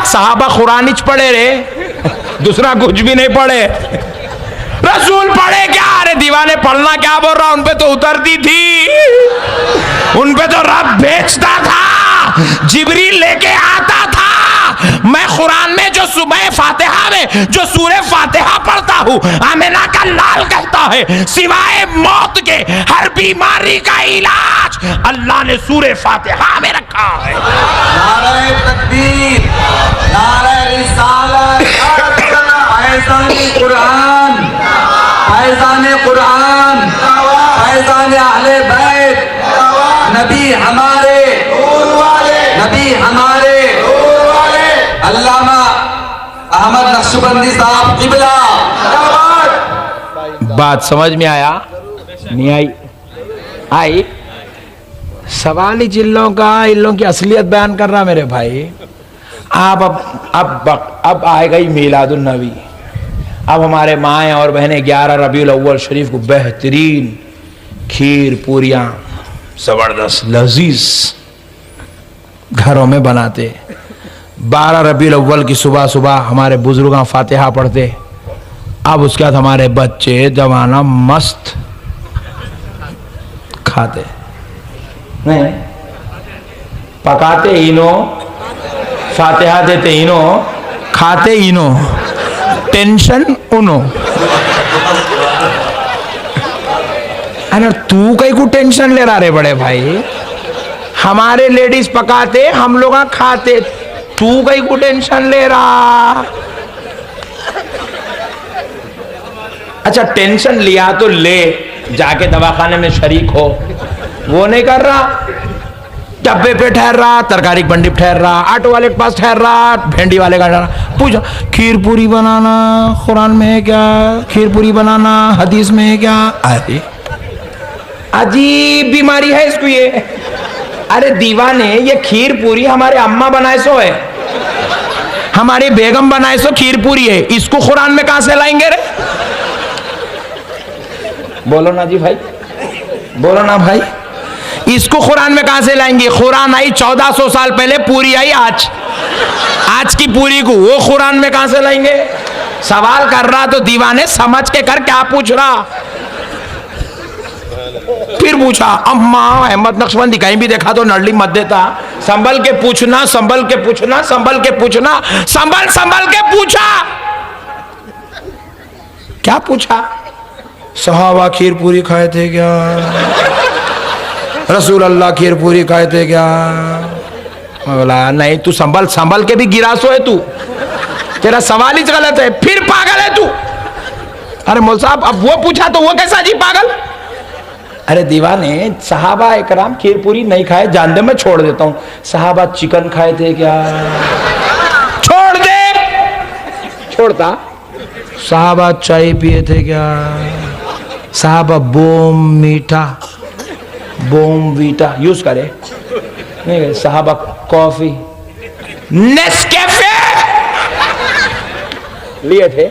साहबा कुरानिच पढ़े रे, दूसरा कुछ भी नहीं पढ़े। रसूल पढ़े क्या? अरे दीवाने पढ़ना क्या बोल रहा, उनपे तो उतरती थी, उनपे तो रब भेजता था, जिब्रील लेके आता था। मैं कुरान में जो सुबह फातिहा में जो सूरे फातिहा पढ़ता हूँ, आमिना का लाल कहता है सिवाय मौत के हर बीमारी का इलाज अल्लाह ने सूरे फातिहा में रखा है। नारे तकबीर, नारे रिसालत, फैज़ाने कुरान, फैज़ाने कुरान, फैज़ाने अहले बैत, नबी हमारे, नबी हमारे अल्लामा अहमद नक्शबंदी साहब किबला। बात समझ में आया? नहीं आई? आई? सवाल ही जिल्लों का, इल्लों की असलियत बयान कर रहा मेरे भाई। आप अब आएगा ही मीलादुन नबी। अब हमारे माएँ और बहनें 11 रबीउल अव्वल शरीफ को बेहतरीन खीर पूरियाँ जबरदस्त लजीज घरों में बनाते। 12 रबीउल अव्वल की सुबह सुबह हमारे बुजुर्ग फातिहा पढ़ते। अब उसके बाद हमारे बच्चे जवाना मस्त खाते नहीं, पकाते इनो, फातिहा देते इनो, खाते इनो, टेंशन उनो। अरे तू कहीं को टेंशन ले रहा रे बड़े भाई? हमारे लेडीज पकाते, हम लोग खाते, तू कहीं को टेंशन ले रहा? अच्छा टेंशन लिया तो ले, जाके दवाखाने में शरीक हो, वो नहीं कर रहा। डब्बे पे ठहर रहा, तरकारी की मंडी पे ठहर रहा, ऑटो वाले के पास ठहर रहा, भेंडी वाले का ठहरा, पूछा खीर पूरी बनाना कुरान में है क्या? खीर पूरी बनाना हदीस में है क्या? अरे अजीब बीमारी है इसको ये। अरे दीवाने, ये खीर पूरी हमारे अम्मा बनाए सो है, हमारी बेगम बनाए सो खीर पूरी है, इसको कुरान में कहां से लाएंगे रे? बोलो ना जी भाई, बोलो ना भाई, इसको कुरान में कहां से लाएंगे? कुरान आई 1400 साल पहले, पूरी आई आज की पूरी को वो कुरान में कहां से लाएंगे? सवाल कर रहा तो दीवाने समझ के कर, क्या पूछ रहा? फिर पूछा अम्मा अहमद नक्शबंदी कहीं भी देखा तो नडली मत देता, संभल के पूछना, संभल के पूछना, संभल के पूछना, संभल के पूछा। क्या पूछा? सहाबा खीर पूरी खाए थे क्या? रसूल अल्लाह खीर पूरी खाए थे क्या? बोला नहीं, तू संभल के भी गिरासो है तू, तेरा सवाल ही गलत है, फिर पागल है तू। अरे मौल साहब अब वो पूछा तो वो कैसा जी पागल? अरे दीवाने, सहाबा इकराम खीर पूरी नहीं खाए, जान दे मैं छोड़ देता हूं। सहाबा चिकन खाए थे क्या? छोड़ दे, छोड़ता। सहाबा चाय पिए थे क्या? सहाबा बोम मीठा, बोम वीटा यूज करे नहीं? सहाबा कॉफी नेस्कैफे लिए थे,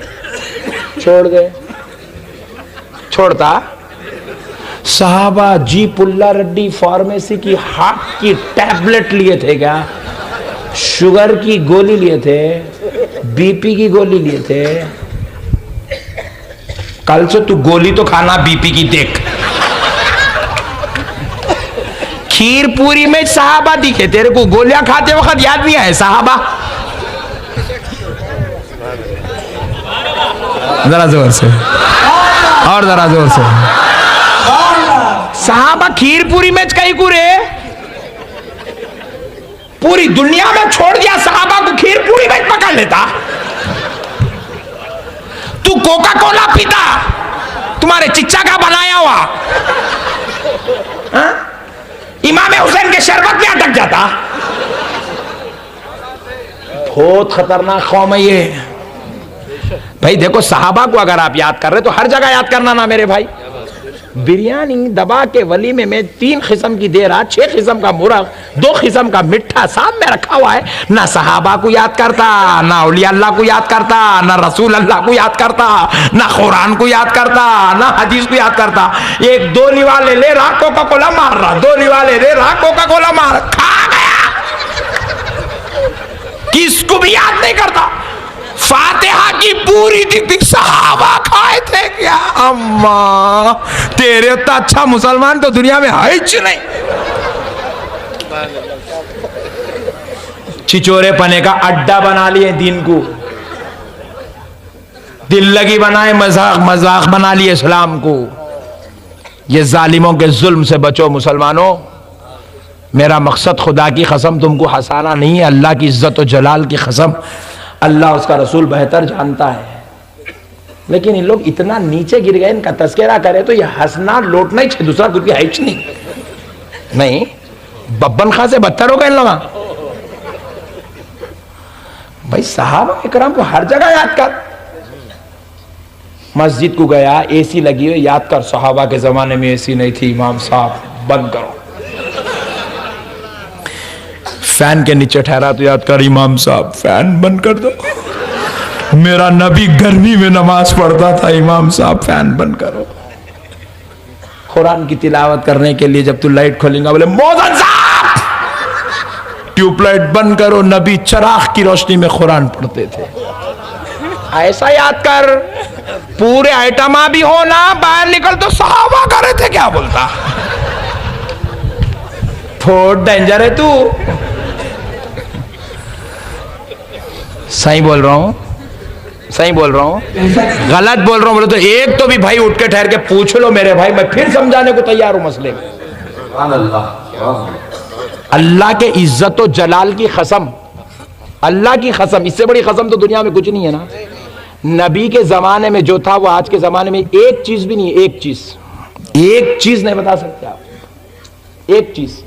छोड़ दे, छोड़ता। सहाबा जी पुल्ला रेड्डी फार्मेसी की हार्ट की टैबलेट लिए थे क्या? शुगर की गोली लिए थे, बीपी की गोली लिए थे? कल से तू गोली तो खाना बीपी की देख। खीर पूरी में सहाबा दिखे तेरे को, गोलियां खाते वक्त याद नहीं आए सहाबा? जरा जोर से और जरा जोर से। सहाबा खीर पूरी में कहीं कुरे, पूरी दुनिया में छोड़ दिया, सहाबा को खीर पूरी में पकड़ लेता। तू कोका कोला पीता, तुम्हारे चिच्चा का बनाया हुआ, इमाम हुसैन के शरबत में अटक जाता। बहुत खतरनाक कौम है ये भाई। देखो सहाबा को अगर आप याद कर रहे तो हर जगह याद करना ना मेरे भाई। बिरयानी दबा के वलीमे में 3 किस्म की दे रहा, 6 किस्म का मुर्ग, 2 किस्म का मिठा सामने रखा हुआ है। ना सहाबा को याद करता, ना औलिया अल्लाह को याद करता, ना रसूल अल्लाह को याद करता, ना कुरान को याद करता, ना हदीस को याद करता। एक 2 निवाले ले रहा, कोका कोला मार रहा, 2 निवाले ले रहा, कोका कोला मार, खा गया। किसको भी याद नहीं करता। फातिहा की पूरी थी, सहाबा खाए थे क्या? अम्मा तेरे तो अच्छा मुसलमान तो दुनिया में है ही नहीं। छिचोरे पने का अड्डा बना लिए दीन को, दिल लगी बनाए, मजाक मजाक बना लिए इस्लाम को। ये जालिमों के जुल्म से बचो मुसलमानों। मेरा मकसद खुदा की कसम तुमको हंसाना नहीं है, अल्लाह की इज्जत और जलाल की कसम, अल्लाह उसका रसूल बेहतर जानता है। लेकिन इन लोग इतना नीचे गिर गए, इनका तस्करा करे तो ये हंसना लौटना ही दूसरा कुछ भी है नहीं। बब्बन खां से बदतर हो गए इन लोग। भाई साहब इकराम को हर जगह याद कर। मस्जिद को गया, एसी लगी हुई, याद कर सहाबा के जमाने में एसी नहीं थी, इमाम साहब बंद करो। फैन के नीचे ठहरा तो याद कर, इमाम साहब फैन बंद कर दो। मेरा नबी गर्मी में नमाज पढ़ता था, इमाम साहब फैन बंद करो। कुरान की तिलावत करने के लिए जब तू लाइट खोलेगा बोले मौजन साहब ट्यूबलाइट बंद करो। नबी चराग की रोशनी में कुरान पढ़ते थे। ऐसा याद कर, पूरे आइटमा भी हो ना, बाहर निकल तो सहाबा कर रहे थे, क्या बोलता? थोड़ा डेंजर है तू। सही बोल रहा हूं, सही बोल रहा हूं, गलत बोल रहा हूं बोले तो एक तो भी भाई उठ के ठहर के पूछ लो मेरे भाई, मैं फिर समझाने को तैयार हूं मसले में। अल्लाह के इज्जत और जलाल की कसम, अल्लाह की कसम, इससे बड़ी कसम तो दुनिया में कुछ नहीं है ना। नबी के जमाने में जो था वो आज के जमाने में एक चीज भी नहीं है। एक चीज नहीं बता सकते आप, एक चीज।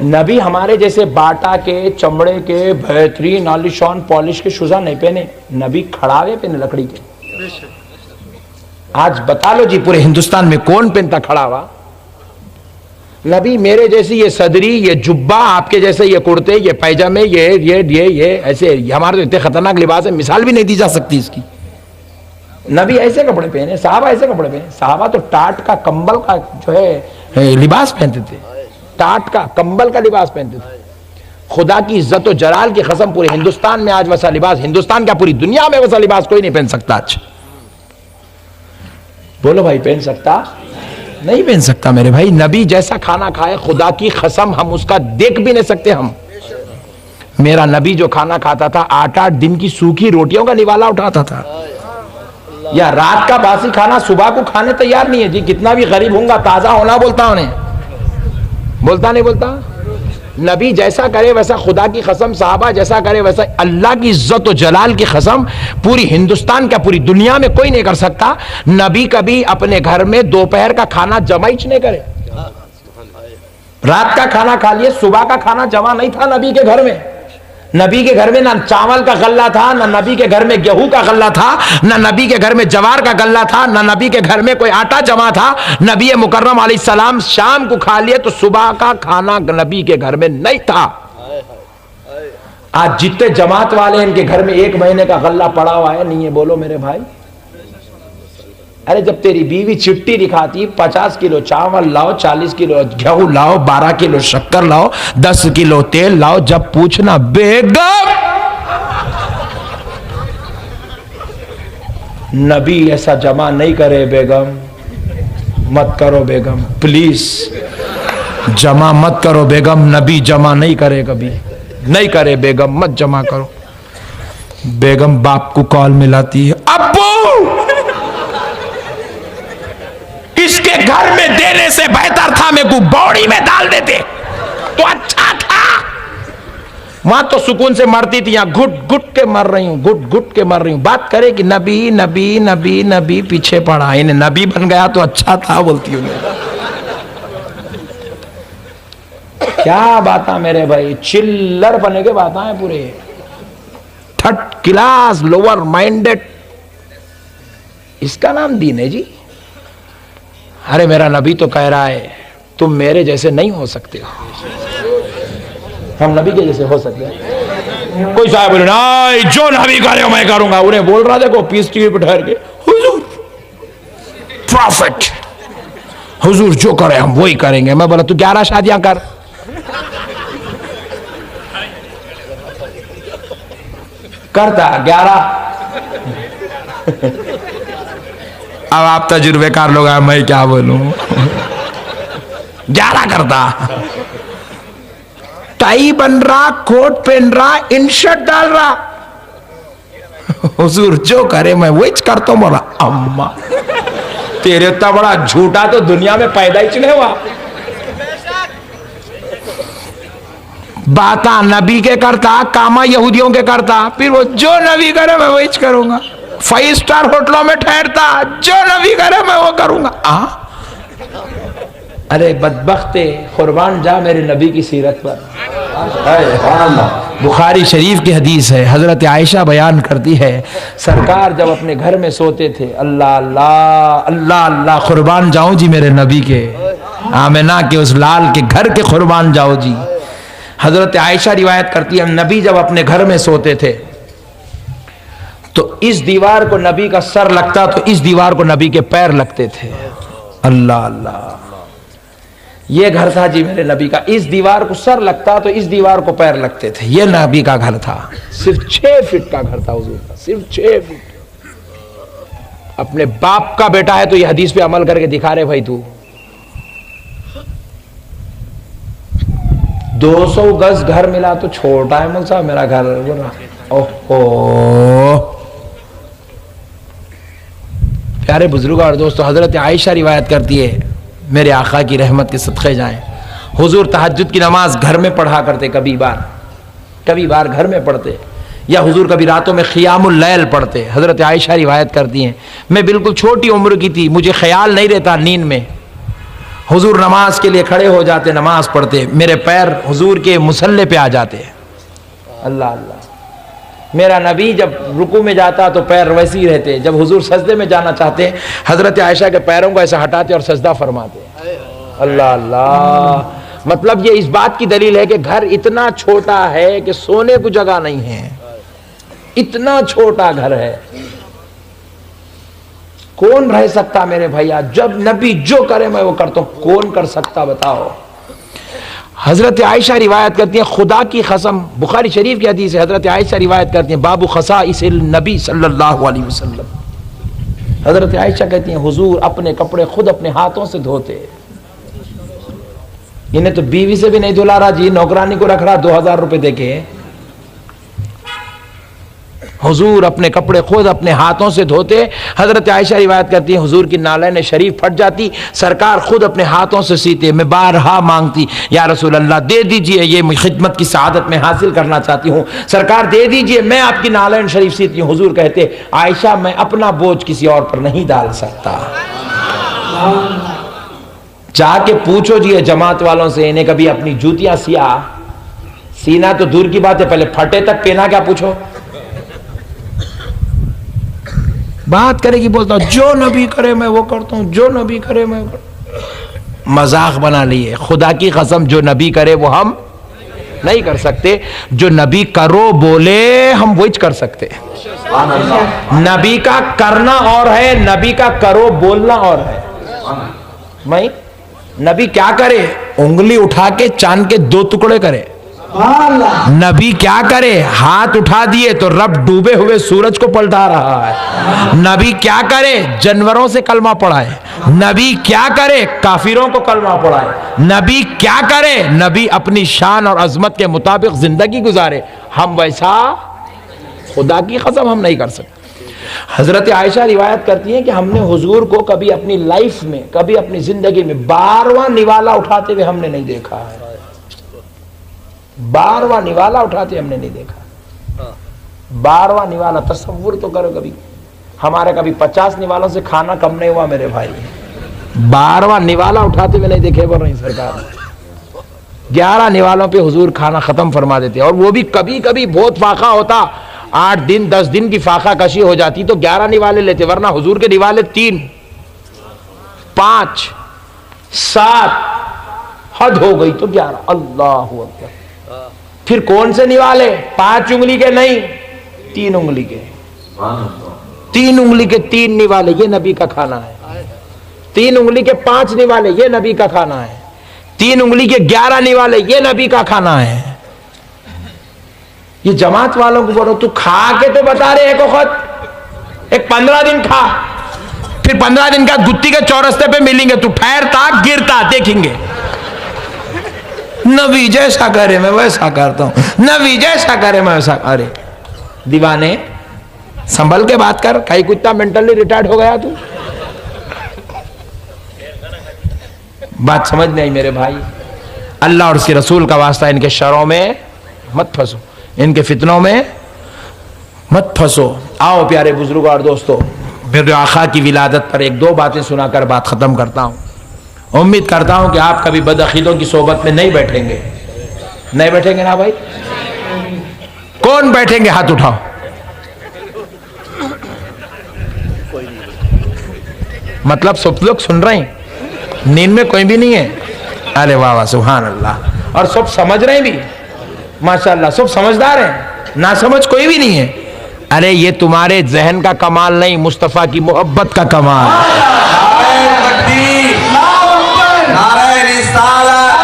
नबी हमारे जैसे बाटा के, चमड़े के, बेहतरीन आलिशान पॉलिश के शूजा नहीं पहने, नबी खड़ावे पहने लकड़ी के। आज बता लो जी पूरे हिंदुस्तान में कौन पहनता खड़ावा? नबी मेरे जैसी ये सदरी, ये जुब्बा, आपके जैसे ये कुर्ते, ये पैजामे, ये ऐसे, हमारे तो इतने खतरनाक लिबास है, मिसाल भी नहीं दी जा सकती इसकी। नबी ऐसे कपड़े पहने, साहबा ऐसे कपड़े पहने। साहबा तो टाट का, कंबल का जो है लिबास पहनते थे, टाट का, कंबल का लिबास पहनते थे। खुदा की इज्जत और जलाल की कसम, पूरे हिंदुस्तान में आज वैसा लिबास, हिंदुस्तान क्या पूरी दुनिया में वैसा लिबास कोई नहीं पहन सकता आज। बोलो भाई, पहन सकता? नहीं पहन सकता मेरे भाई। नबी जैसा खाना खाए, खुदा की कसम हम उसका देख भी नहीं सकते हम। मेरा नबी जो खाना खाता था, 8-8 दिन की सूखी रोटियों का निवाला उठाता था। या रात का बासी खाना सुबह को खाने तैयार नहीं है जी, कितना भी गरीब होगा, ताजा होना बोलता उन्हें, बोलता नहीं बोलता? नबी जैसा करे वैसा, खुदा की कसम साहबा जैसा करे वैसा, अल्लाह की इज्जत और जलाल की कसम, पूरी हिंदुस्तान क्या पूरी दुनिया में कोई नहीं कर सकता। नबी कभी अपने घर में दोपहर का खाना जमा ही नहीं करे। रात का खाना खा लिए, सुबह का खाना जमा नहीं था नबी के घर में। नबी के घर में ना चावल का गल्ला था, ना नबी के घर में गेहूं का गल्ला था, ना नबी के घर में जवार का गल्ला था, ना नबी के घर में कोई आटा जमा था। नबी मुकर्रम अलैहिस्सलाम शाम को खा लिए तो सुबह का खाना नबी के घर में नहीं था। आज जितने जमात वाले इनके घर में 1 महीने का गल्ला पड़ा हुआ है, नहीं है? बोलो मेरे भाई। अरे जब तेरी बीवी चिट्ठी दिखाती, 50 किलो चावल लाओ, 40 किलो गेहूं लाओ, 12 किलो शक्कर लाओ, 10 किलो तेल लाओ, जब पूछना बेगम, नबी ऐसा जमा नहीं करे बेगम, मत करो बेगम, प्लीज जमा मत करो बेगम, नबी जमा नहीं करे, कभी नहीं करे बेगम, मत जमा करो। बेगम बाप को कॉल मिलाती है, अब्बू इसके घर में देने से बेहतर था मेरे को बॉडी में डाल देते तो अच्छा था। वहां तो सुकून से मरती थी, यहां घुट घुट के मर रही हूं, घुट घुट के मर रही हूं। बात करे कि नबी नबी नबी नबी, पीछे पड़ा, इन्हें नबी बन गया तो अच्छा था बोलती हूं। क्या बात है मेरे भाई, चिल्लर बने के बात है पूरे, 3rd क्लास लोअर माइंडेड, इसका नाम दीन है जी। अरे मेरा नबी तो कह रहा है तुम मेरे जैसे नहीं हो सकते हो, हम नबी के जैसे हो सकते हैं। कोई साहब बोले नहीं, जो नबी करे मैं करूंगा। उन्हें बोल रहा देखो पीस टीवी पे ठहर के, हुजूर प्रॉफिट, हुजूर जो करे हम वही करेंगे। मैं बोला तू 11 शादियां कर, करता 11। अब आप तजुर्बेकार लोग हैं, मैं क्या बोलूं। 11 करता। टाई बन रहा, कोट पहन रहा, इन शर्ट डाल रहा। हुजूर जो करे मैं वही करता हूं। बोला अम्मा तेरे इतना बड़ा झूठा तो दुनिया में पैदा ही नहीं हुआ। बाता नबी के करता, कामा यहूदियों के करता, फिर वो जो नबी करे मैं वही करूंगा। 5 स्टार होटलों में ठहरता, जो नबी करे मैं वो करूंगा। अरे बदबख्ते, कुर्बान जा मेरे नबी की सीरत पर। बुखारी शरीफ की हदीस है, हजरत आयशा बयान करती है, सरकार जब अपने घर में सोते थे, अल्लाह अल्लाह अल्लाह अल्लाह, कुर्बान जाऊं जी मेरे नबी के, आमिना के उस लाल के घर के कुर्बान जाओ जी। हजरत आयशा रिवायत करती है, नबी जब अपने घर में सोते थे तो इस दीवार को नबी का सर लगता तो इस दीवार को नबी के पैर लगते थे। अल्लाह अल्लाह, ये घर था जी मेरे नबी का, इस दीवार को सर लगता तो इस दीवार को पैर लगते थे। ये नबी का घर था, सिर्फ 6 फीट का घर था हुजूर का, सिर्फ 6 फीट। अपने बाप का बेटा है तो ये हदीस पे अमल करके दिखा रहे भाई तू। 200 गज घर मिला तो छोटा है मुझसा मेरा घर। ओहो प्यारे बुजुर्ग और दोस्तों, हजरत आयशा रिवायत करती है, मेरे आका की रहमत के सदक़े जाएं, हुजूर तहज्जुद की नमाज घर में पढ़ा करते, कभी बार घर में पढ़ते, या हुजूर कभी रातों में क़ियामुल लैल पढ़ते। हजरत आयशा रिवायत करती हैं, मैं बिल्कुल छोटी उम्र की थी, मुझे ख्याल नहीं रहता, नींद में हुजूर नमाज के लिए खड़े हो जाते, नमाज पढ़ते, मेरे पैर हुजूर के मुसल्ले पे आ जाते। अल्लाह अल्लाह, मेरा नबी जब रुकू में जाता तो पैर वैसे ही रहते, जब हुजूर सजदे में जाना चाहते हजरत आयशा के पैरों को ऐसा हटाते और सजदा फरमाते। अल्लाह अल्लाह, मतलब ये इस बात की दलील है कि घर इतना छोटा है कि सोने को जगह नहीं है, इतना छोटा घर है। कौन रह सकता मेरे भैया, जब नबी जो करे मैं वो करता हूं, कौन कर सकता बताओ। हजरत आयशा रिवायत करती हैं, खुदा की कसम, बुखारी शरीफ की हदीस है, हजरत आयशा रिवायत करती हैं, बाबू खसाइसिल नबी सल्लल्लाहु अलैहि वसल्लम। हजरत आयशा कहती हैं, हुजूर अपने कपड़े खुद अपने हाथों से धोते। इन्हें तो बीवी से भी नहीं धुला रहा जी, नौकरानी को रख रहा 2000 रुपए देके। हुजूर अपने कपड़े खुद अपने हाथों से धोते। हजरत आयशा रिवायत करती है, हुजूर की नालैन शरीफ फट जाती, सरकार खुद अपने हाथों से सीते। मैं बारहा मांगती, या रसूल अल्लाह दे दीजिए, ये खिदमत की सआदत में हासिल करना चाहती हूँ, सरकार दे दीजिए, मैं आपकी नालैन शरीफ सीती हूँ। हुजूर कहते, आयशा मैं अपना बोझ किसी और पर नहीं डाल सकता। जाके पूछो जी जमात वालों से, इन्हें कभी अपनी जूतियां सीना तो दूर की बात है, पहले फटे तक पहना क्या पूछो। बात करेगी, बोलता हूं जो नबी करे मैं वो करता हूं, जो नबी करे मैं मजाक बना लिए। खुदा की कसम, जो नबी करे वो हम नहीं कर सकते, जो नबी करो बोले हम वही कर सकते। नबी का करना और है, नबी का करो बोलना और है। मैं नबी क्या करे, उंगली उठा के चांद के 2 टुकड़े करे। नबी क्या करे, हाथ उठा दिए तो रब डूबे हुए सूरज को पलटा रहा है। नबी क्या करे, जानवरों से कलमा पढ़ाए। नबी क्या करे, काफिरों को कलमा पढ़ाए। नबी क्या करे, नबी अपनी शान और अजमत के मुताबिक जिंदगी गुजारे। हम वैसा खुदा की कसम हम नहीं कर सकते। हजरत आयशा रिवायत करती हैं कि हमने हुजूर को कभी अपनी लाइफ में, कभी अपनी जिंदगी में 12वां निवाला उठाते हुए हमने नहीं देखा है। 12वां निवाला उठाते हमने नहीं देखा। 12वां निवाला तसव्वुर तो करो, कभी हमारे कभी 50 निवालों से खाना कम नहीं हुआ मेरे भाई। 12वां निवाला उठाते हुए नहीं देखे बोल रही सरकार। 11 निवालों पे हुजूर खाना खत्म फरमा देते, और वो भी कभी कभी बहुत फाका होता, 8 दिन 10 दिन की फाका कशी हो जाती तो 11 निवाले लेते, वरना हुजूर के निवाले 3 5 7 हद हो गई तो 11। अल्लाह अकबर। फिर कौन से निवाले, 5 उंगली के नहीं, 3 उंगली के। 3 उंगली के 3 निवाले, ये नबी का खाना है। 3 उंगली के 5 निवाले, ये नबी का खाना है। 3 उंगली के 11 निवाले, ये नबी का खाना है। ये जमात वालों को बोलो, तू खा के तो बता रहे एक वक्त, एक 15 दिन खा, फिर 15 दिन का गुत्ती के चौरस्ते पे मिलेंगे, तू ठहरता गिरता देखेंगे। नबी जैसा करे मैं वैसा करता हूं, नबी जैसा करे मैं वैसा। अरे दीवाने संभल के बात कर, कहीं कुत्ता मेंटली रिटायर्ड हो गया तू। बात समझ नहीं मेरे भाई, अल्लाह और उसके रसूल का वास्ता इनके शरों में मत फंसो, इनके फितनों में मत फंसो। आओ प्यारे बुजुर्गों और दोस्तों, मेरे आका की विलादत पर एक दो बातें सुनाकर बात खत्म करता हूं। उम्मीद करता हूं कि आप कभी बदअकीदों की सोबत में नहीं बैठेंगे। नहीं बैठेंगे ना भाई? कौन बैठेंगे? हाथ उठाओ। मतलब सब लोग सुन रहे हैं, नींद में कोई भी नहीं है। अरे वाह वाह, सुभान अल्लाह। और सब समझ रहे हैं भी, माशाअल्लाह, सब समझदार हैं, ना समझ कोई भी नहीं है। अरे ये तुम्हारे जहन का कमाल नहीं, मुस्तफा की मोहब्बत का कमाल। नारे रिसालत,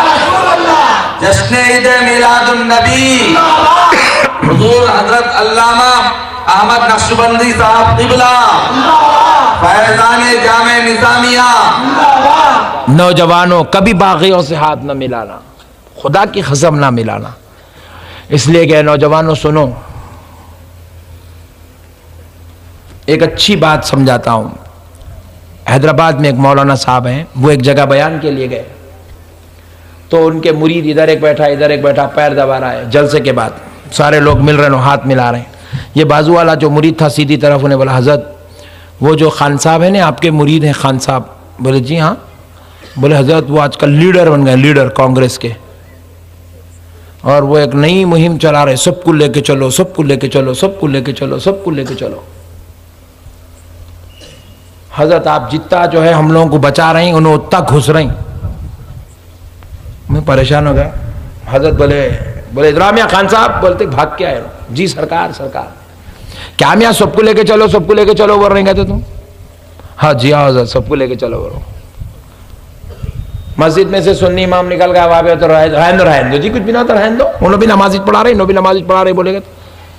जश्न ईद मिलादुन नबी, हुजूर हजरत अल्लामा अहमद नक्शबंदी साहब क़िबला, फैज़ाने जामे निज़ामिया। नौजवानों, कभी बागियों से हाथ न मिलाना, खुदा की कसम ना मिलाना। इसलिए कि नौजवानों सुनो, एक अच्छी बात समझाता हूं। हैदराबाद में एक मौलाना साहब हैं, वो एक जगह बयान के लिए गए, तो उनके मुरीद इधर एक बैठा इधर एक बैठा, पैर दबा रहा है। जलसे के बाद सारे लोग मिल रहे हैं, हाथ मिला रहे हैं। ये बाजू वाला जो मुरीद था सीधी तरफ उन्हें बोला, हजरत वो जो खान साहब है ना, आपके मुरीद हैं खान साहब? बोले जी हाँ। बोले हजरत वो आजकल लीडर बन गए, लीडर कांग्रेस के, और वो एक नई मुहिम चला रहे, सबको लेके चलो, सबको लेके चलो, सबको लेके चलो, सबको लेके चलो। हजरत आप जितना जो है हम लोगों को बचा रहे हैं, उन्हें उतना घुस रही। मैं परेशान हो गया। हजरत बोले इधरामिया खान साहब, बोलते भाग के आए। जी सरकार, सरकार क्या मियाँ सबको लेके चलो, सबको लेके चलो बोल रहे कहते तुम? हाँ जी हाँ हजरत, सबको लेके चलो बोलो। मस्जिद में से सुन्नी इमाम निकल गया, वहां पे तो रहन दो जी, कुछ भी ना तो रहन दो, उन्होंने भी नमाज पढ़ा रहे, इन्होंने भी नमाज पढ़ा रहे, बोलेगा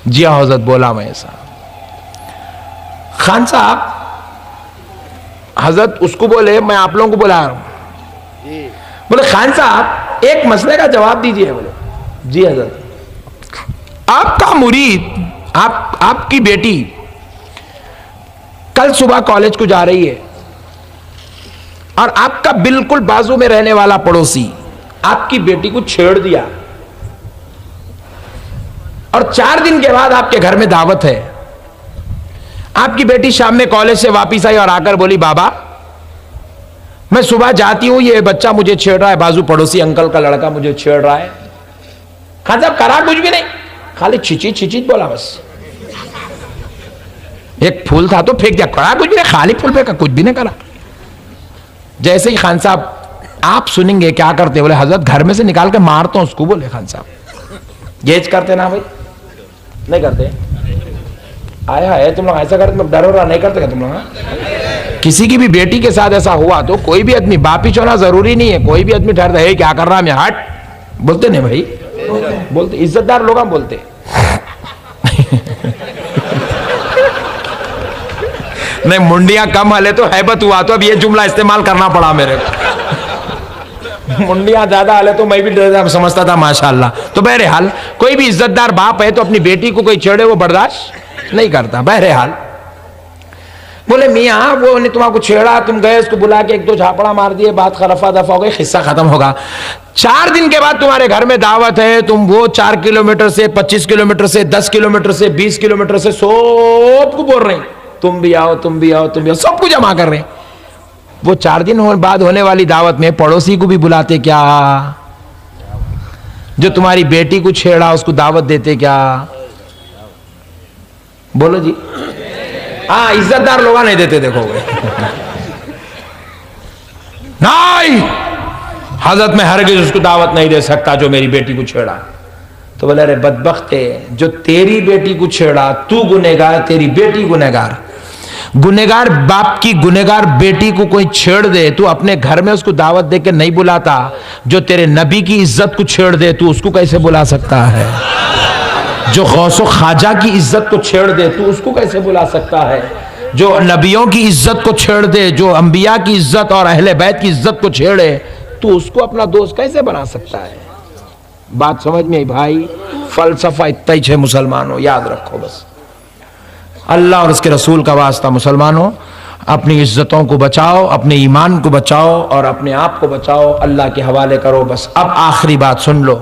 जी हाँ हजरत, बोला मैं ऐसा। खान साहब हजरत उसको बोले मैं आप लोगों को बुला रहा हूं। बोले खान साहब एक मसले का जवाब दीजिए। बोले जी हजरत। आपका मुरीद, आपकी बेटी कल सुबह कॉलेज को जा रही है, और आपका बिल्कुल बाजू में रहने वाला पड़ोसी आपकी बेटी को छेड़ दिया, और 4 दिन के बाद आपके घर में दावत है। आपकी बेटी शाम में कॉलेज से वापस आई और आकर बोली, बाबा मैं सुबह जाती हूं, ये बच्चा मुझे छेड़ रहा है, बाजू पड़ोसी अंकल का लड़का मुझे छेड़ रहा है। खान साहब करा कुछ भी नहीं, खाली छिची छिची बोला बस। एक फूल था तो फेंक दिया, करा कुछ भी नहीं, खाली फूल फेंका, कुछ भी नहीं करा। जैसे ही खान साहब आप सुनेंगे क्या करते? बोले हजरत घर में से निकाल के मारता हूं उसको। बोले खान साहब गेज करते ना भाई? नहीं करते? आया है तुम लोग ऐसा करते, तुम डर रहा नहीं करते तुम लोग? किसी की भी बेटी के साथ ऐसा हुआ तो कोई भी आदमी, बापी होना जरूरी नहीं है, कोई भी आदमी ठहरता है क्या कर रहा है मैं, हट बोलते नहीं भाई, बोलते इज्जतदार लोग हम बोलते। नहीं मुंडियां कम हले तो हैबत हुआ, तो अब ये जुमला इस्तेमाल करना पड़ा मेरे को। मुंडियां ज्यादा हले तो मैं भी समझता था माशाल्लाह। तो बहरहाल कोई भी इज्जतदार बाप है तो अपनी बेटी को कोई छेड़े वो बर्दाश्त नहीं करता। बहरहाल बोले मियाँ वो ने तुम्हारा छेड़ा, तुम गए उसको बुला के 1-2 झापड़ा मार दिए, बात रफा दफा हो गई, हिस्सा खत्म होगा। 4 दिन के बाद तुम्हारे घर में दावत है, तुम वो 4 किलोमीटर से 25 किलोमीटर से 10 किलोमीटर से 20 किलोमीटर से सबको बोल रहे हैं तुम भी आओ, तुम भी आओ, तुम भी आओ, सबको जमा कर रहे हैं। वो 4 दिन बाद होने वाली दावत में पड़ोसी को भी बुलाते क्या? जो तुम्हारी बेटी को छेड़ा उसको दावत देते क्या? बोलो जी। हाँ इज्जतदार लोग नहीं देते, देखोगे। नहीं हजरत मैं हरगिज़ उसको दावत नहीं दे सकता जो मेरी बेटी को छेड़ा। तो बोले अरे बदबख्त है, जो तेरी बेटी को छेड़ा तू गुनेगार, तेरी बेटी गुनेगार। गुनेगार बाप की गुनेगार बेटी को कोई छेड़ दे, तू अपने घर में उसको दावत दे के नहीं बुलाता। जो तेरे नबी की इज्जत को छेड़ दे तू उसको कैसे बुला सकता है? जो गौसो ख्वाजा की इज्जत को छेड़ दे तू उसको कैसे बुला सकता है? जो नबियों की इज्जत को छेड़ दे, जो अंबिया की इज्जत और अहले बैत की इज्जत को छेड़े, तू उसको अपना दोस्त कैसे बना सकता है? बात समझ में आई भाई? फलसफा इतना ही है मुसलमानों, याद रखो बस। अल्लाह और उसके रसूल का वास्ता मुसलमानों, अपनी इज्जतों को बचाओ, अपने ईमान को बचाओ और अपने आप को बचाओ, अल्लाह के हवाले करो बस। अब आखिरी बात सुन लो,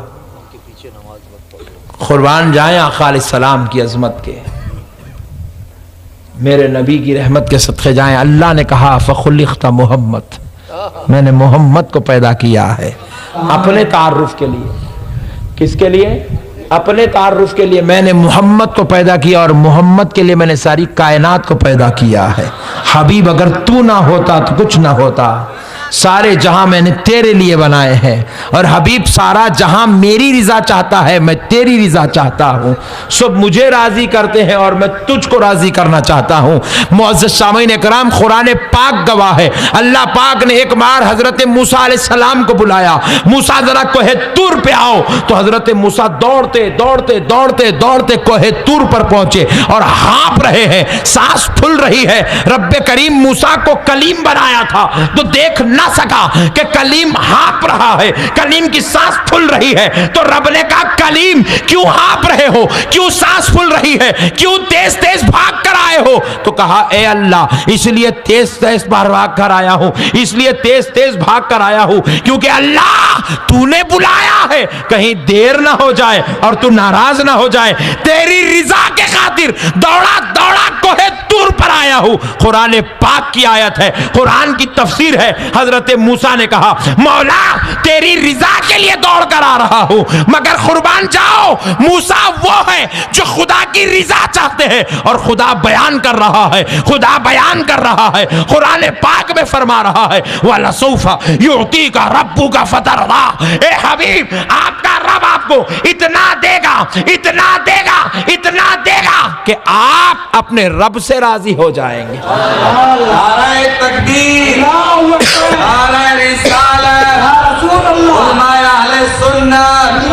कुर्बान जाएं आका अलैहिस्सलाम की अजमत के, मेरे नबी की रहमत के सदक़े जाएं। अल्लाह ने कहा फ़खुलिक़्ता मोहम्मद, मैंने मोहम्मद को पैदा किया है अपने तारुफ के लिए। किसके लिए? अपने तारुफ के लिए मैंने मोहम्मद को पैदा किया और मोहम्मद के लिए मैंने सारी कायनात को पैदा किया है। हबीब अगर तू ना होता तो कुछ ना होता, सारे जहां मैंने तेरे लिए बनाए हैं। और हबीब सारा जहां मेरी रिजा चाहता है, मैं तेरी रिजा चाहता हूं। सब मुझे राजी करते हैं और मैं तुझको राजी करना चाहता हूं। मुअज़्ज़ज़ सामीन इकराम, कुरान पाक गवाह है। अल्लाह पाक ने एक बार हजरत मूसा अलैहिस्सलाम को बुलाया, मूसा जरा कोहे तूर पे आओ। तो हजरत मूसा दौड़ते दौड़ते दौड़ते दौड़ते कोहे तूर पर पहुंचे और हाँप रहे हैं, सांस फूल रही है। रब्बे करीम मूसा को कलीम बनाया था तो देख ना सका कि कलीम हाँप रहा है, कलीम की सांस फूल रही है। तो रब ने कहा कलीम क्यों हाँप रहे हो, क्यों सांस फूल रही है, क्यों तेज तेज भाग कर आए हो? तो कहा ए अल्लाह, इसलिए तेज तेज भाग कर आया हूं, इसलिए तेज तेज भाग कर आया हूं क्योंकि अल्लाह तूने बुलाया है, कहीं देर ना हो जाए और तू नाराज ना हो जाए। तेरी रिजा के खातिर दौड़ा दौड़ा कोहे तूर पर आया हूं। कुरान पाक की आयत है, कुरान की तफसीर है। हजरत मूसा ने कहा मौला तेरी रिजा के लिए दौड़ कर आ रहा हूं, मगर कुर्बान जाओ मूसा वो है जो खुदा की रिजा चाहते हैं और खुदा बयान कर रहा है, खुदा बयान कर रहा है। कुरान पाक में फरमा रहा है वाला सौफा युती का रब्बू का फतरदा, ए हबीब आपका रब आपको इतना देगा, इतना देगा, इतना देगा कि आप अपने रब से राजी हो जाएंगे। नारे तकबीर, नारे रिसालत, उलमाए अहले सुन्नत,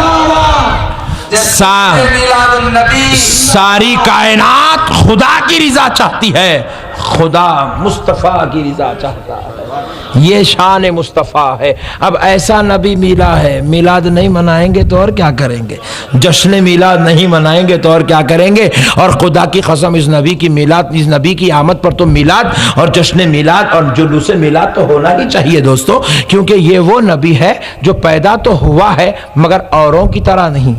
सारी कायनात खुदा की रिजा चाहती है, खुदा मुस्तफ़ा की रिजा चाहता है। ये शान मुस्तफ़ा है। अब ऐसा नबी मिला है, मिलाद नहीं मनाएंगे तो और क्या करेंगे? जश्न मिलाद नहीं मनाएंगे तो और क्या करेंगे? और खुदा की कसम इस नबी की मिलाद, इस नबी की आमद पर तो मिलाद और जश्न मिलाद और जुलूस मिलाद तो होना ही चाहिए दोस्तों, क्योंकि ये वो नबी है जो पैदा तो हुआ है मगर औरों की तरह नहीं,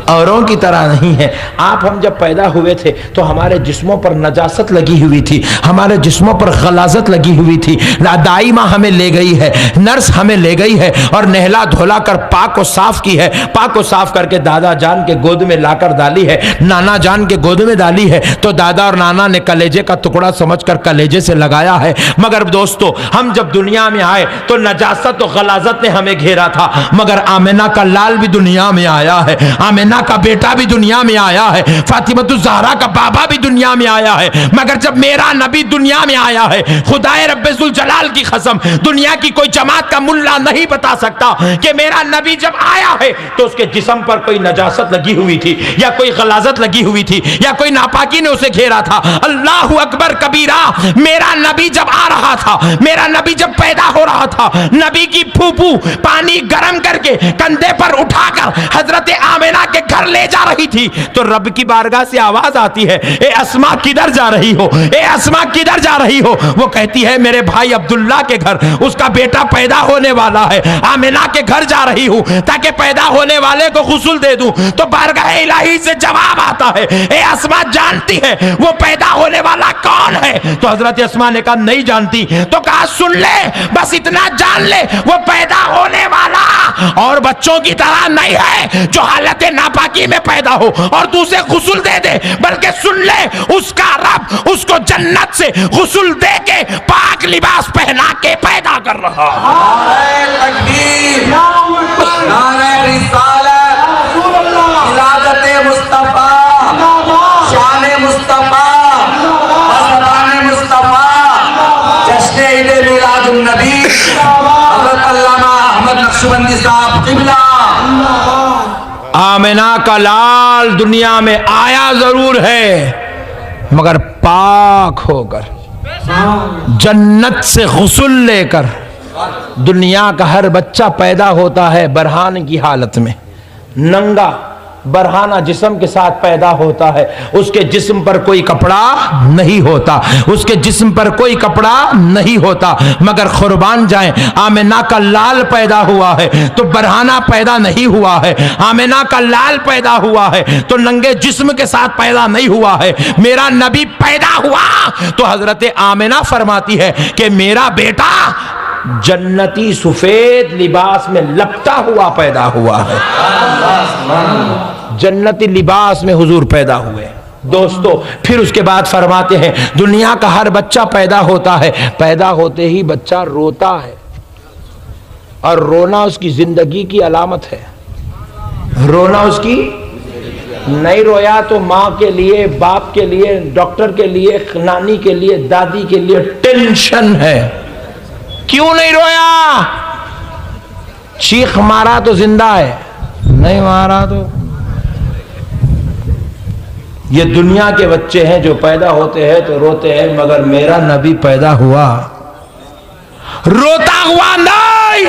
औरों की तरह नहीं है। आप हम जब पैदा हुए थे तो हमारे जिस्मों पर नजासत लगी हुई थी, हमारे जिस्मों पर गलाजत लगी हुई थी। दाई माँ हमें ले गई है, नर्स हमें ले गई है और नहला धोला कर पाक को साफ की है, पाक को साफ करके दादा जान के गोद में लाकर डाली है, नाना जान के गोद में डाली है। तो दादा और नाना ने कलेजे का टुकड़ा समझकर कलेजे से लगाया है। मगर दोस्तों हम जब दुनिया में आए तो नजासत और गलाजत ने हमें घेरा था, मगर आमिना का लाल भी दुनिया में आया है, आमिना का बेटा भी दुनिया में आया है, फातिमा ज़हरा का बाबा भी दुनिया में आया है। मगर जब मेरा नबी दुनिया में आया है, खुदाए रब्बुल जलाल की कसम, दुनिया की कोई जमात का मुल्ला नहीं बता सकता कि मेरा नबी जब आया है तो उसके जिस्म पर कोई नजासत लगी हुई थी या कोई गलाजत लगी हुई थी या कोई नापाकी ने उसे घेरा था। अल्लाहु अकबर कबीरा, मेरा नबी जब आ रहा था, मेरा नबी जब पैदा हो रहा था, नबी की फूफू पानी गर्म करके कंधे पर उठाकर हजरत आमिना के घर ले जा रही थी तो रब की बारगाह से आवाज आती है, ए अस्मा किधर जा रही हो, ए अस्मा किधर जा रही हो? वो कहती है मेरे भाई अब्दुल्ला के घर, उसका बेटा पैदा होने वाला है, आमिना के घर जा रही हूं ताकि पैदा होने वाले को गुस्ल दे दूं। तो बारगाह इलाही से जवाब आता है, ए अस्मा जानती है वो पैदा होने वाला कौन है? तो हजरत अस्मा ने कहा नहीं जानती। तो कहा सुन ले, बस इतना जान ले, वो पैदा होने वाला और बच्चों की तरह नहीं है जो हालत नापाकी में पैदा हो और तू उसे गुस्ल दे दे, बल्कि सुन ले उसका रब उसको जन्नत से गुस्ल दे के पाक लिबास पहना के पैदा कर रहा है। नारे तकबीर, नारे रिसालत, विलादत मुस्तफा, शान मुस्तफा, मज़हबान मुस्तफा, जश्न ईद मिलादुन नबी, हज़रत अल्लामा अहमद नक्शबंदी साहब क़िबला। आमिना का लाल दुनिया में आया जरूर है, मगर पाक होकर, जन्नत से गुस्ल लेकर। दुनिया का हर बच्चा पैदा होता है बरहान की हालत में, नंगा बरहाना जिस्म के साथ पैदा होता है। उसके जिस्म पर कोई कपड़ा नहीं होता, उसके जिस्म पर कोई कपड़ा नहीं होता। मगर कुर्बान जाएं, आमिना का लाल पैदा हुआ है तो बरहाना पैदा नहीं हुआ है। आमिना का लाल पैदा हुआ है तो नंगे जिस्म के साथ पैदा नहीं हुआ है। मेरा नबी पैदा हुआ तो हजरत आमिना फरमाती है कि मेरा बेटा जन्नती सफेद लिबास में लपटा हुआ पैदा हुआ है। जन्नती लिबास में हुजूर पैदा हुए। दोस्तों, फिर उसके बाद फरमाते हैं दुनिया का हर बच्चा पैदा होता है, पैदा होते ही बच्चा रोता है और रोना उसकी जिंदगी की अलामत है। रोना उसकी, नहीं रोया तो माँ के लिए, बाप के लिए, डॉक्टर के लिए, नानी के लिए, दादी के लिए टेंशन है। क्यों नहीं रोया? चीख मारा तो जिंदा है, नहीं मारा तो। ये दुनिया के बच्चे हैं जो पैदा होते हैं तो रोते हैं, मगर मेरा नबी पैदा हुआ रोता हुआ नहीं।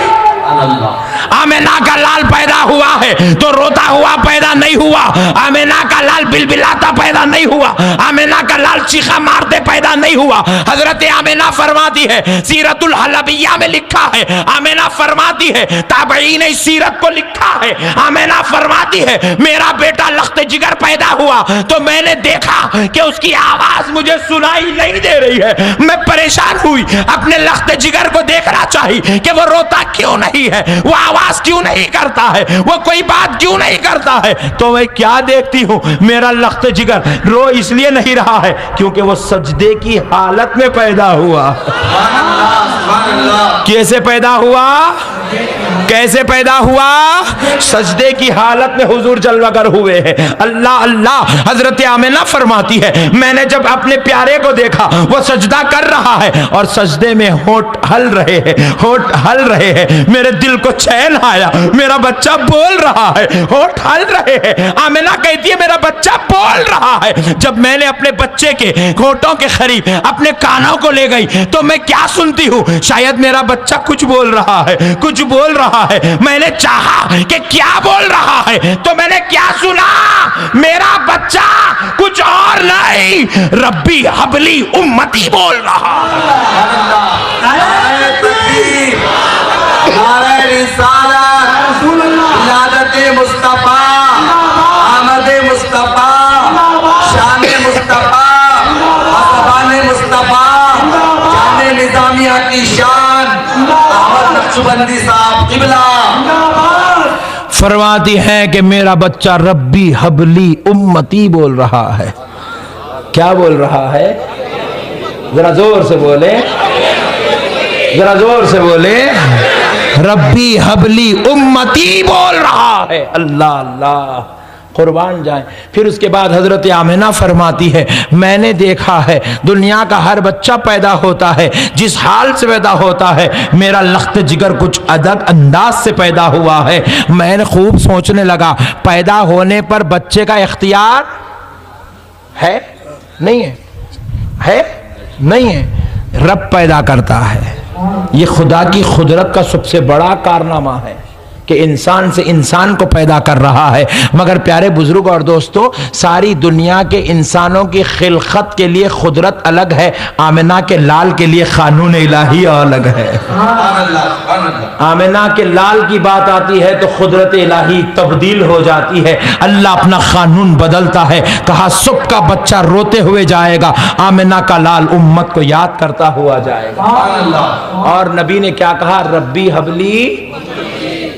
आमिना का लाल पैदा हुआ है तो रोता हुआ पैदा नहीं हुआ। आमिना का लाल बिलबिलाता पैदा नहीं हुआ। आमिना का लाल चीखा मारते पैदा नहीं हुआ। हजरत आमिना फरमाती है, सीरतुल हलबिया में लिखा है, आमिना फरमाती है, ताबईन सीरत को लिखा है, आमिना फरमाती है मेरा बेटा लख्त जिगर पैदा हुआ तो मैंने देखा कि उसकी आवाज मुझे सुनाई नहीं दे रही है। मैं परेशान हुई, अपने लख्त जिगर को देखना चाहिए कि वो रोता क्यों नहीं है, वो आवाज क्यों नहीं करता है, वो कोई बात क्यों नहीं करता है। तो मैं क्या देखती हूं, मेरा लख्त जिगर रो इसलिए नहीं रहा है क्योंकि वो सजदे की हालत में पैदा हुआ। कैसे पैदा हुआ? कैसे पैदा हुआ? सजदे की हालत में हुजूर जलवागर हुए हैं। अल्लाह अल्लाह। हजरत आमिना फरमाती है मैंने जब अपने प्यारे को देखा वो सजदा कर रहा है और सजदे में होठ हल रहे हैं, होठ हल रहे हैं, मेरे दिल को चैन आया। मेरा बच्चा बोल रहा है, होठ हल रहे हैं। आमिना कहती है मेरा बच्चा बोल रहा है। जब मैंने अपने बच्चे के होठों के करीब अपने कानों को ले गई तो मैं क्या सुनती हूँ, शायद मेरा बच्चा कुछ बोल रहा है, कुछ बोल रहा है। मैंने चाहा कि क्या बोल रहा है तो मैंने क्या सुना, मेरा बच्चा कुछ और नहीं, रब्बी हबली उम्मती बोल रहा मुस्तफा, आमदे मुस्तफा, शाने मुस्तफा, हसबाने मुस्तफा, जाने निजामिया की शान, अहमद नक्शबंदी साहब किबला फरमाती हैं कि मेरा बच्चा रब्बी हबली उम्मती बोल रहा है। क्या बोल रहा है? जरा जोर से बोले, जरा जोर से बोले, रब्बी हबली उम्मती बोल रहा है। अल्लाह अल्लाह, कुर्बान जाए। फिर उसके बाद हजरत आमिना फरमाती है मैंने देखा है दुनिया का हर बच्चा पैदा होता है, जिस हाल से पैदा होता है मेरा लख्त जिगर कुछ अदब अंदाज से पैदा हुआ है। मैंने खूब सोचने लगा पैदा होने पर बच्चे का इख्तियार है नहीं है, है नहीं है, रब पैदा करता है। ये खुदा की कुदरत का सबसे बड़ा कारनामा है कि इंसान से इंसान को पैदा कर रहा है। मगर प्यारे बुजुर्ग और दोस्तों, सारी दुनिया के इंसानों की खिलकत के लिए कुदरत अलग है, आमिना के लाल के लिए कानून इलाही अलग है। आमिना के लाल की बात आती है तो कुदरत इलाही तब्दील हो जाती है, अल्लाह अपना कानून बदलता है। कहा सुबह का बच्चा रोते हुए जाएगा, आमिना का लाल उम्मत को याद करता हुआ जाएगा। और नबी ने क्या कहा, रब्बी हबली,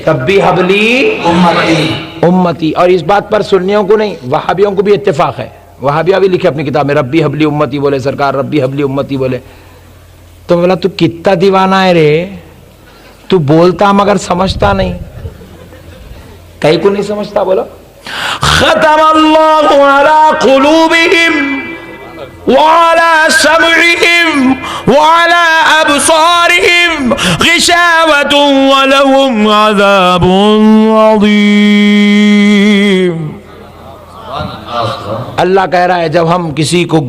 रब्बी हबली उम्मती, उम्मती। और इस बात पर सुन्नियों को नहीं, वहाबियों को भी इत्तेफाक है। वहाबिया भी लिखे अपनी किताब में रब्बी हबली उम्मती बोले, सरकार रब्बी हबली उम्मती बोले। तो बोला तू कितना दीवाना है रे, तू बोलता मगर समझता नहीं। कहीं को नहीं समझता। बोलो खतमल्लाहु अला कुलूबिहिम वअला समइहिम वअला अबसारिहिम गिशाव रहमतुन व लहुम अज़ाबुन अज़ीम। अल्लाह कह रहा है जब हम किसी को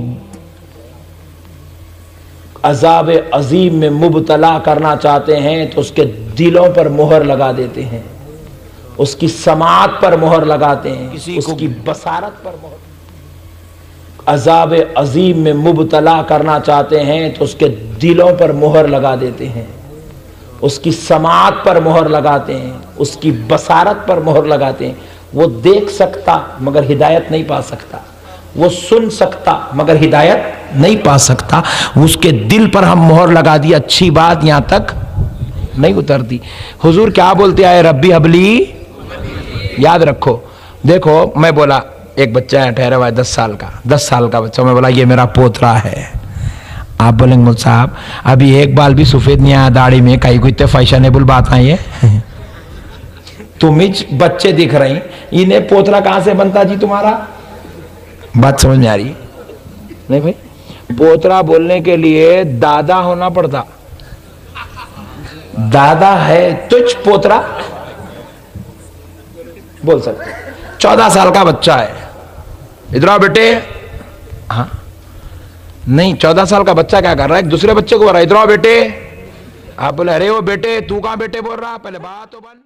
अज़ाब अजीम में मुबतला करना चाहते हैं तो उसके दिलों पर मोहर लगा देते हैं, उसकी समाअत पर मोहर लगाते हैं, उसकी बसारत पर मोहर। अज़ाब अजीम में मुबतला करना चाहते हैं तो उसके दिलों पर मोहर लगा देते हैं, उसकी समाअत पर मोहर लगाते हैं, उसकी बसारत पर मोहर लगाते हैं। वो देख सकता मगर हिदायत नहीं पा सकता, वो सुन सकता मगर हिदायत नहीं पा सकता। उसके दिल पर हम मोहर लगा दी, अच्छी बात यहां तक नहीं उतरती। हुजूर क्या बोलते आए, रब्बी हबली। याद रखो, देखो मैं बोला एक बच्चा है ठहरा हुआ है 10 साल का, 10 साल का बच्चा, मैं बोला ये मेरा पोतरा है। आप बोलेंगे मुझ साहब अभी एक बाल भी सफेद नहीं आया दाढ़ी में, कहीं कोई इतने फैशनेबल बात आई है। तुम ही बच्चे दिख रही, इन्हें पोतरा कहां से बनता जी तुम्हारा? बात समझ में आ रही? नहीं भाई, पोतरा बोलने के लिए दादा होना पड़ता। दादा है तुझ पोतरा बोल सकते। 14 साल का बच्चा है, इधर आओ बेटे। हाँ नहीं, 14 साल का बच्चा क्या कर रहा है, एक दूसरे बच्चे को बोल रहा है इधर आओ बेटे। आप बोले अरे वो बेटे, तू कहां बेटे बोल रहा, पहले बात तो बन।